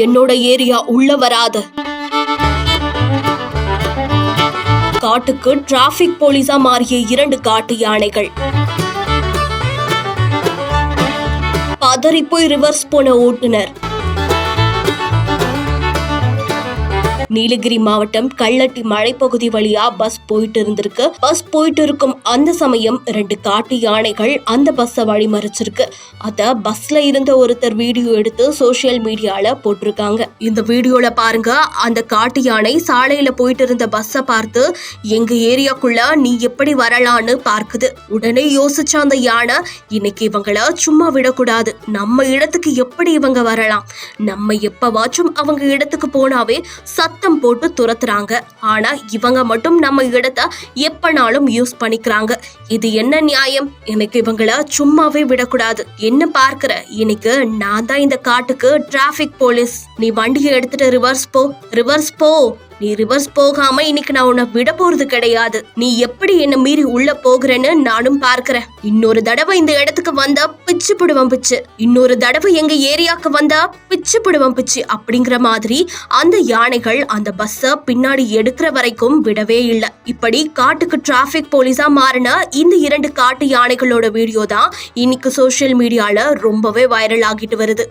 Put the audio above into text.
என்னோட ஏரியா உள்ள வராத. காட்டுக்கு டிராபிக் போலீஸா மாறிய 2 காட்டு யானைகள். பதறி போய் ரிவர்ஸ் போன ஓட்டுநர். நீலகிரி மாவட்டம் கள்ளட்டி மலைப்பகுதி வழியா பஸ் போயிட்டு இருந்திருக்கு. பஸ் போயிட்டு இருக்கும் அந்த சமயம் 2 காட்டு யானைகள் அந்த பஸ்ஸை வழிமறிச்சிருக்கு. அத பஸ்ல இருந்த ஒருத்தர் வீடியோ எடுத்து சோசியல் மீடியால போட்டிருக்காங்க. இந்த வீடியோல பாருங்க, அந்த காட்டு யானை சாலையில போயிட்டு இருந்த பஸ்ஸை பார்த்து எங்க ஏரியாக்குள்ள நீ எப்படி வரலான்னு பார்க்குது. உடனே யோசிச்ச அந்த யானை, இன்னைக்கு இவங்கள சும்மா விடக்கூடாது, நம்ம இடத்துக்கு எப்படி இவங்க வரலாம், நம்ம எப்பவாச்சும் அவங்க இடத்துக்கு போனாவே சத்தம் போட்டு துரத்துறாங்க, ஆனா இவங்க மட்டும் நம்ம இடத்த எப்பனாலும் யூஸ் பண்ணிக்கிறாங்க. இது என்ன நியாயம்? எனக்கு இவங்கள சும்மாவே விடக்கூடாது. என்ன பார்க்கிற, இன்னைக்கு நான் தான் இந்த காட்டுக்கு டிராபிக் போலீஸ். நீ வண்டியை எடுத்துட்டு ரிவர்ஸ் போ. நீ ரிவர்ஸ் போகாம இன்னைக்கு நான் உன்னை விட போறது கிடையாது. நீ எப்படி என்ன மீறி உள்ள போகிறேன்னு நானும் பார்க்கிறேன். இன்னொரு தடவை இந்த இடத்துக்கு வந்தா பிச்சு பிடுவம் பிச்சு, இன்னொரு தடவை எங்க ஏரியாக்கு வந்தா பிச்சு பிடுவம் பிச்சு அப்படிங்கிற மாதிரி அந்த யானைகள் அந்த பஸ்ஸ பின்னாடி எடுக்கிற வரைக்கும் விடவே இல்லை. இப்படி காட்டுக்கு டிராபிக் போலீஸா மாறின இந்த 2 காட்டு யானைகளோட வீடியோ தான் இன்னைக்கு சோசியல் மீடியால ரொம்பவே வைரல் ஆகிட்டு வருது.